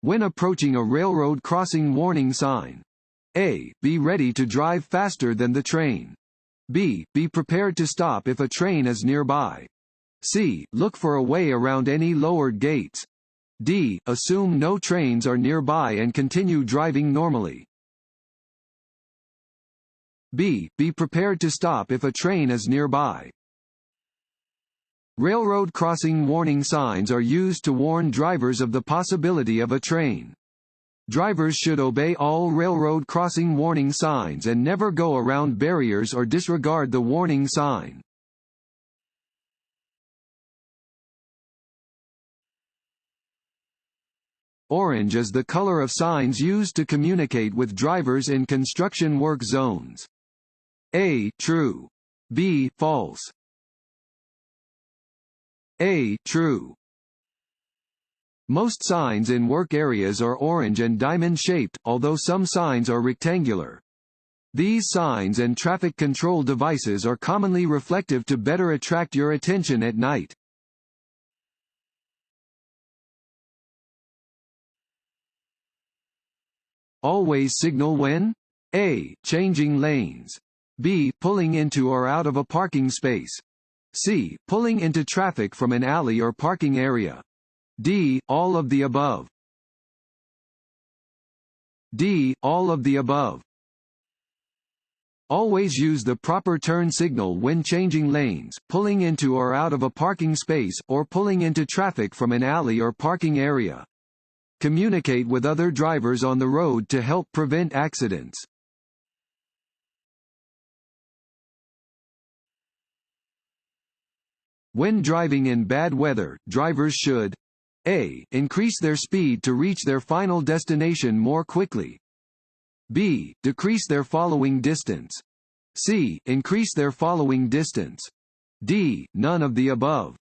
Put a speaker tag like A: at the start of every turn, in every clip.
A: When approaching a railroad crossing, warning sign. A. Be ready to drive faster than the train. B. Be prepared to stop if a train is nearby. C. Look for a way around any lowered gates. D. Assume no trains are nearby and continue driving normally. B. Be prepared to stop if a train is nearby. Railroad crossing warning signs are used to warn drivers of the possibility of a train. Drivers should obey all railroad crossing warning signs and never go around barriers or disregard the warning sign. Orange is the color of signs used to communicate with drivers in construction work zones. A. True. B. False. A. True. Most signs in work areas are orange and diamond-shaped, although some signs are rectangular. These signs and traffic control devices are commonly reflective to better attract your attention at night. Always signal when A. Changing lanes. B. Pulling into or out of a parking space. C. Pulling into traffic from an alley or parking area. D. All of the above. D. All of the above. Always use the proper turn signal when changing lanes, pulling into or out of a parking space, or pulling into traffic from an alley or parking area. Communicate with other drivers on the road to help prevent accidents. When driving in bad weather, drivers should A. Increase their speed to reach their final destination more quickly. B. Decrease their following distance. C. Increase their following distance. D. None of the above.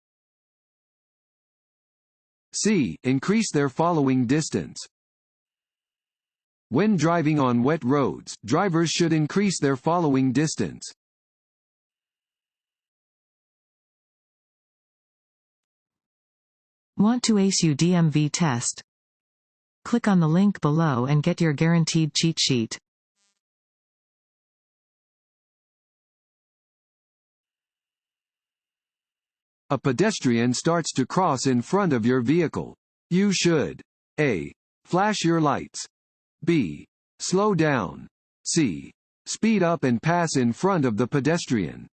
A: C. Increase their following distance. When driving on wet roads, drivers should increase their following distance.
B: Want to ace your DMV test? Click on the link below and get your guaranteed cheat sheet.
A: A pedestrian starts to cross in front of your vehicle. You should A. Flash your lights. B. Slow down. C. Speed up and pass in front of the pedestrian.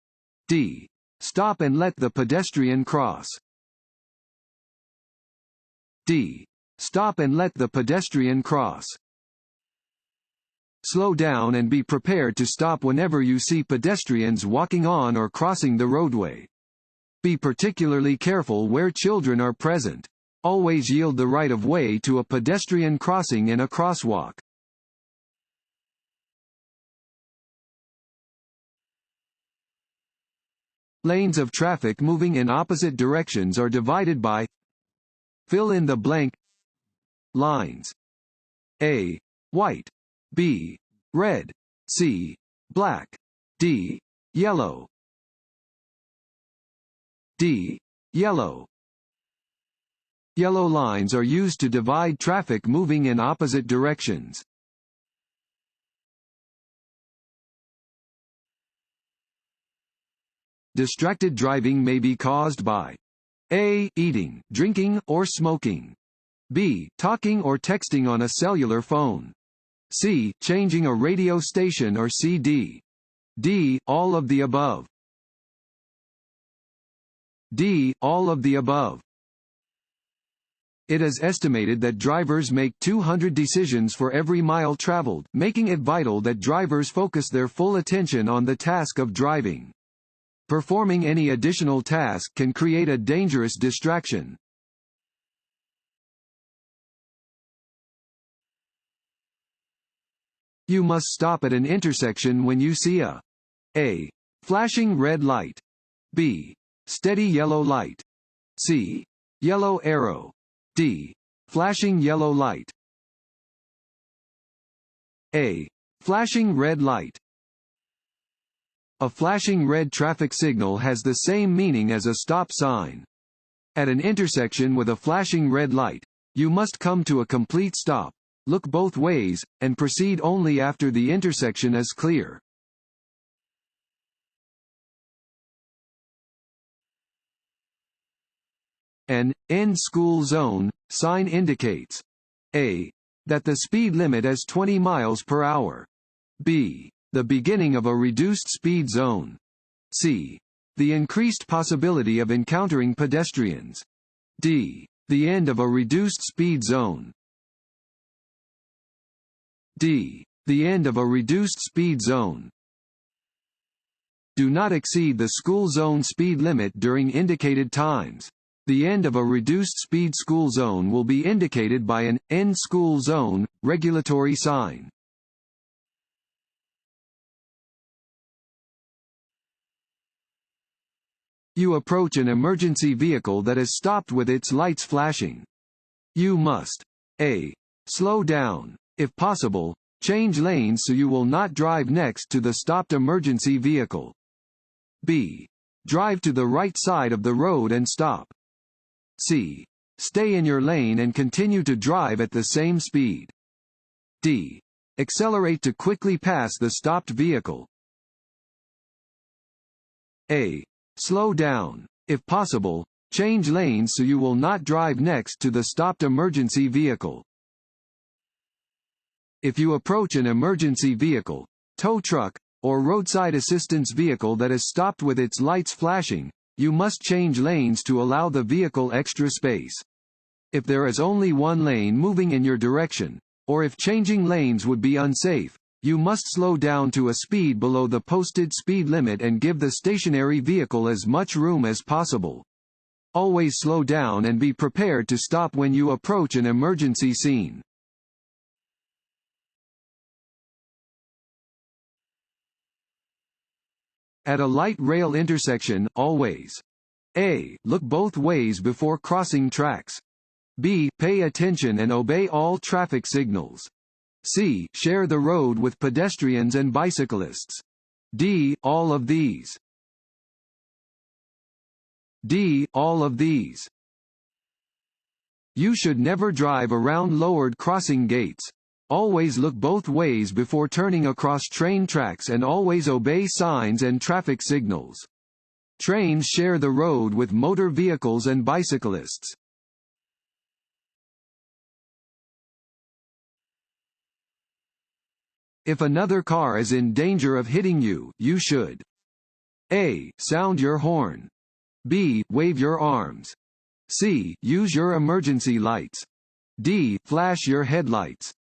A: D. Stop and let the pedestrian cross. D. Stop and let the pedestrian cross. Slow down and be prepared to stop whenever you see pedestrians walking on or crossing the roadway. Be particularly careful where children are present. Always yield the right of way to a pedestrian crossing in a crosswalk. Lanes of traffic moving in opposite directions are divided by fill in the blank lines. A. White. B. Red. C. Black. D. Yellow. D. Yellow. Yellow lines are used to divide traffic moving in opposite directions. Distracted driving may be caused by A. Eating, drinking, or smoking. B. Talking or texting on a cellular phone. C. Changing a radio station or CD. D. All of the above. D. All of the above. It is estimated that drivers make 200 decisions for every mile traveled, making it vital that drivers focus their full attention on the task of driving. Performing any additional task can create a dangerous distraction. You must stop at an intersection when you see a flashing red light. B. Steady yellow light. C. Yellow arrow. D. Flashing yellow light. A. Flashing red light. A flashing red traffic signal has the same meaning as a stop sign. At an intersection with a flashing red light, You must come to a complete stop, look both ways, and proceed only after the intersection is clear. An end school zone sign indicates a. that the speed limit is 20 miles per hour. B. the beginning of a reduced speed zone. C. the increased possibility of encountering pedestrians. D. the end of a reduced speed zone. D. the end of a reduced speed zone. Do not exceed the school zone speed limit during indicated times. The end of a reduced speed school zone will be indicated by an end school zone regulatory sign. You approach an emergency vehicle that is stopped with its lights flashing. You must a. slow down. If possible, change lanes so you will not drive next to the stopped emergency vehicle. B. drive to the right side of the road and stop. C. stay in your lane and continue to drive at the same speed. D. accelerate to quickly pass the stopped vehicle. A. slow down. If possible, change lanes so you will not drive next to the stopped emergency vehicle. If you approach an emergency vehicle, tow truck, or roadside assistance vehicle that is stopped with its lights flashing, you must change lanes to allow the vehicle extra space. If there is only one lane moving in your direction, or if changing lanes would be unsafe, you must slow down to a speed below the posted speed limit and give the stationary vehicle as much room as possible. Always slow down and be prepared to stop when you approach an emergency scene. At a light rail intersection, always a. look both ways before crossing tracks. B. pay attention and obey all traffic signals. C. share the road with pedestrians and bicyclists. D. all of these. D. all of these. You should never drive around lowered crossing gates. Always look both ways before turning across train tracks and always obey signs and traffic signals. Trains share the road with motor vehicles and bicyclists. If another car is in danger of hitting you, you should a. sound your horn. B. wave your arms. C. use your emergency lights. D. flash your headlights.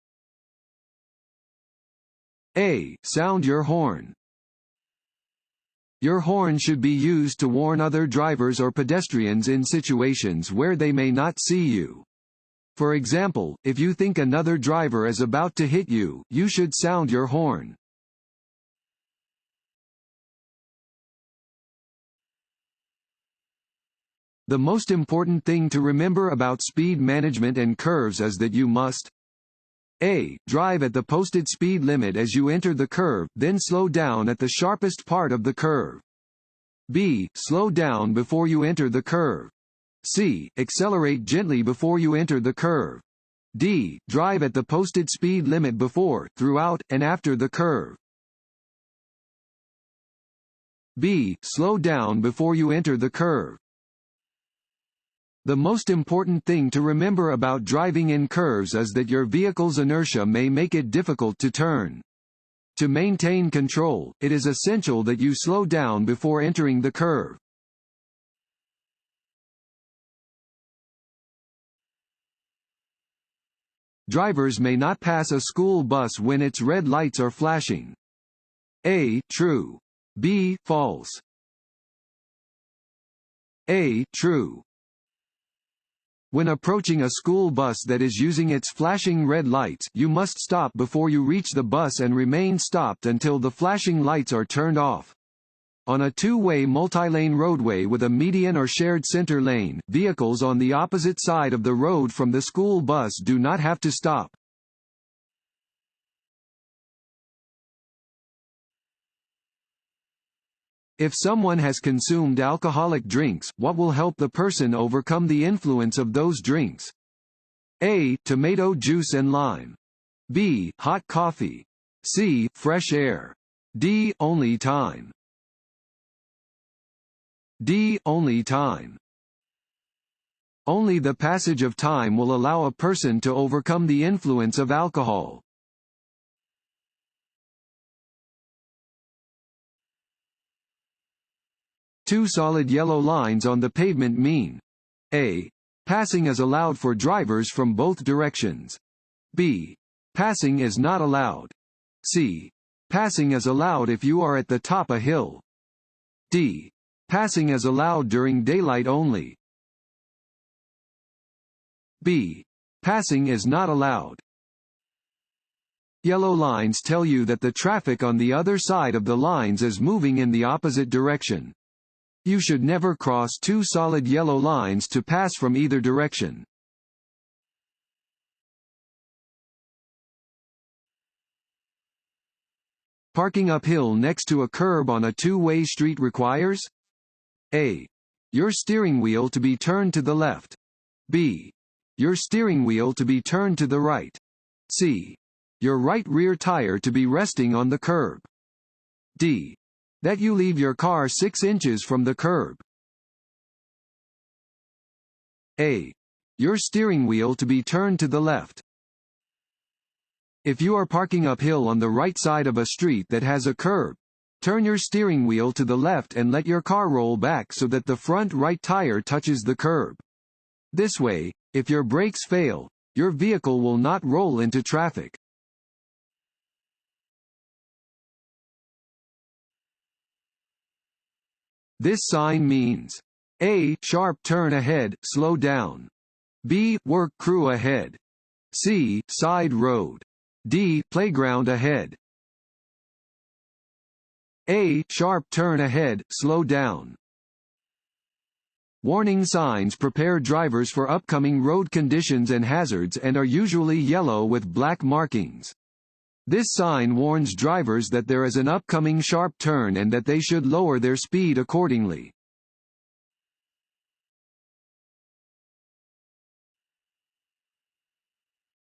A: A. sound your horn. Your horn should be used to warn other drivers or pedestrians in situations where they may not see you. For example, if you think another driver is about to hit you, you should sound your horn. The most important thing to remember about speed management and curves is that you must a. drive at the posted speed limit as you enter the curve, then slow down at the sharpest part of the curve. B. slow down before you enter the curve. C. accelerate gently before you enter the curve. D. drive at the posted speed limit before, throughout, and after the curve. B. slow down before you enter the curve. The most important thing to remember about driving in curves is that your vehicle's inertia may make it difficult to turn. To maintain control, it is essential that you slow down before entering the curve. Drivers may not pass a school bus when its red lights are flashing. A. true. B. false. A. true. When approaching a school bus that is using its flashing red lights, you must stop before you reach the bus and remain stopped until the flashing lights are turned off. On a two-way multi-lane roadway with a median or shared center lane, vehicles on the opposite side of the road from the school bus do not have to stop. If someone has consumed alcoholic drinks, what will help the person overcome the influence of those drinks? A. Tomato juice and lime. B. Hot coffee. C. Fresh air. D. Only time. D. Only time. Only the passage of time will allow a person to overcome the influence of alcohol. Two solid yellow lines on the pavement mean: A. Passing is allowed for drivers from both directions. B. Passing is not allowed. C. Passing is allowed if you are at the top a hill. D. Passing is allowed during daylight only. B. Passing is not allowed. Yellow lines tell you that the traffic on the other side of the lines is moving in the opposite direction. You should never cross two solid yellow lines to pass from either direction. Parking uphill next to a curb on a two-way street requires: A. Your steering wheel to be turned to the left. B. Your steering wheel to be turned to the right. C. Your right rear tire to be resting on the curb. D. That you leave your car 6 inches from the curb. A. Your steering wheel to be turned to the left. If you are parking uphill on the right side of a street that has a curb, turn your steering wheel to the left and let your car roll back so that the front right tire touches the curb. This way, if your brakes fail, your vehicle will not roll into traffic. This sign means: A. Sharp turn ahead, slow down. B. Work crew ahead. C. Side road. D. Playground ahead. A. Sharp turn ahead, slow down. Warning signs prepare drivers for upcoming road conditions and hazards and are usually yellow with black markings. This sign warns drivers that there is an upcoming sharp turn and that they should lower their speed accordingly.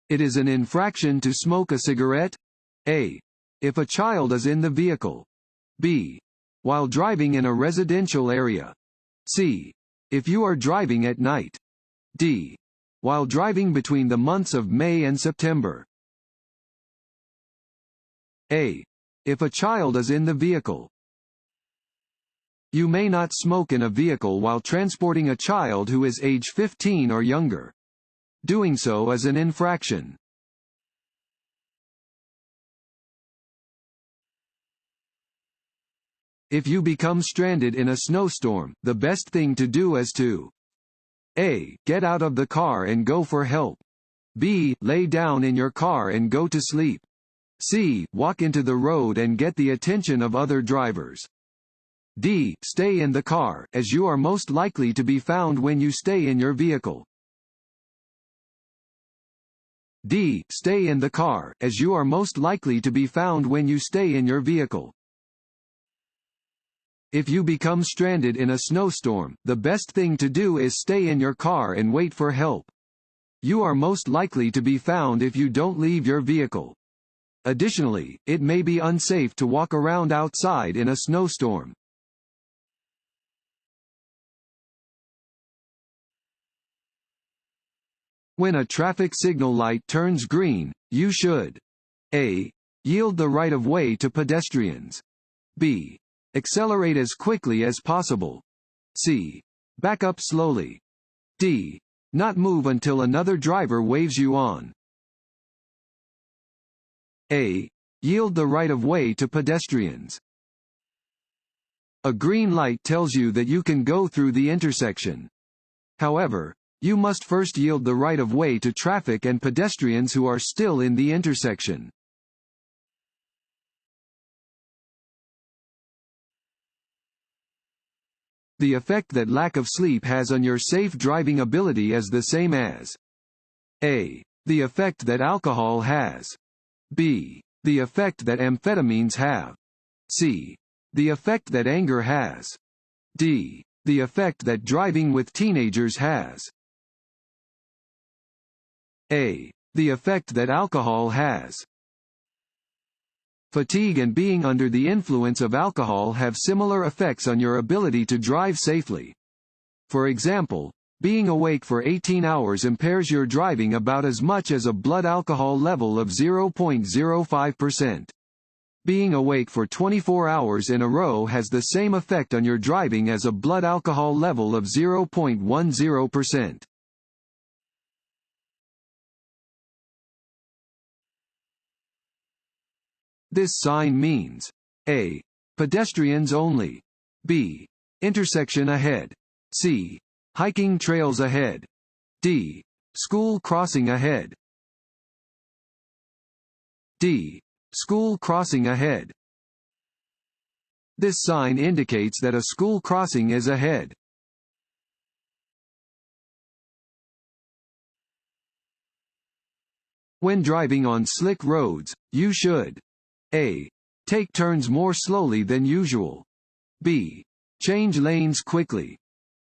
A: It is an infraction to smoke a cigarette: A. If a child is in the vehicle. B. While driving in a residential area. C. If you are driving at night. D. While driving between the months of May and September. A. If a child is in the vehicle. You may not smoke in a vehicle while transporting a child who is age 15 or younger. Doing so is an infraction. If you become stranded in a snowstorm, the best thing to do is to: A. Get out of the car and go for help. B. Lay down in your car and go to sleep. C. Walk into the road and get the attention of other drivers. D. Stay in the car, as you are most likely to be found when you stay in your vehicle. D. Stay in the car, as you are most likely to be found when you stay in your vehicle. If you become stranded in a snowstorm, the best thing to do is stay in your car and wait for help. You are most likely to be found if you don't leave your vehicle. Additionally, it may be unsafe to walk around outside in a snowstorm. When a traffic signal light turns green, you should: A. Yield the right of way to pedestrians. B. Accelerate as quickly as possible. C. Back up slowly. D. Not move until another driver waves you on. A. Yield the right of way to pedestrians. A green light tells you that you can go through the intersection. However, you must first yield the right of way to traffic and pedestrians who are still in the intersection. The effect that lack of sleep has on your safe driving ability is the same as: A. The effect that alcohol has. B. The effect that amphetamines have. C. The effect that anger has. D. The effect that driving with teenagers has. A. The effect that alcohol has. Fatigue and being under the influence of alcohol have similar effects on your ability to drive safely. For example, being awake for 18 hours impairs your driving about as much as a blood alcohol level of 0.05%. Being awake for 24 hours in a row has the same effect on your driving as a blood alcohol level of 0.10%. This sign means A. Pedestrians only. B. Intersection ahead. C. Hiking trails ahead. D. School crossing ahead. D. School crossing ahead. This sign indicates that a school crossing is ahead. When driving on slick roads, you should A. Take turns more slowly than usual. B. Change lanes quickly.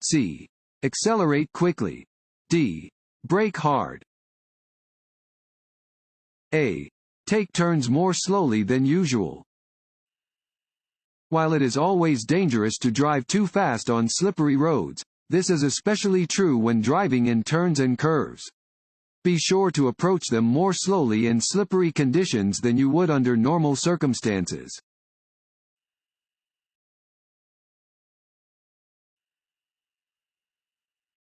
A: C. Accelerate quickly. D. Brake hard. A. Take turns more slowly than usual. While it is always dangerous to drive too fast on slippery roads, this is especially true when driving in turns and curves. Be sure to approach them more slowly in slippery conditions than you would under normal circumstances.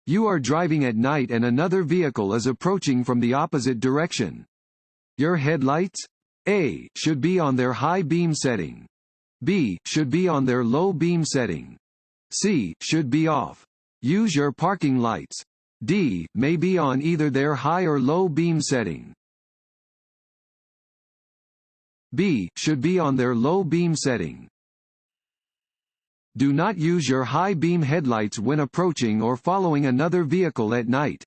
A: You are driving at night and another vehicle is approaching from the opposite direction. Your headlights? A. Should be on their high beam setting. B. Should be on their low beam setting. C. Should be off. Use your parking lights. D. May be on either their high or low beam setting. B. Should be on their low beam setting. Do not use your high beam headlights when approaching or following another vehicle at night.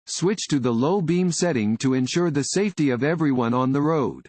A: Switch to the low beam setting to ensure the safety of everyone on the road.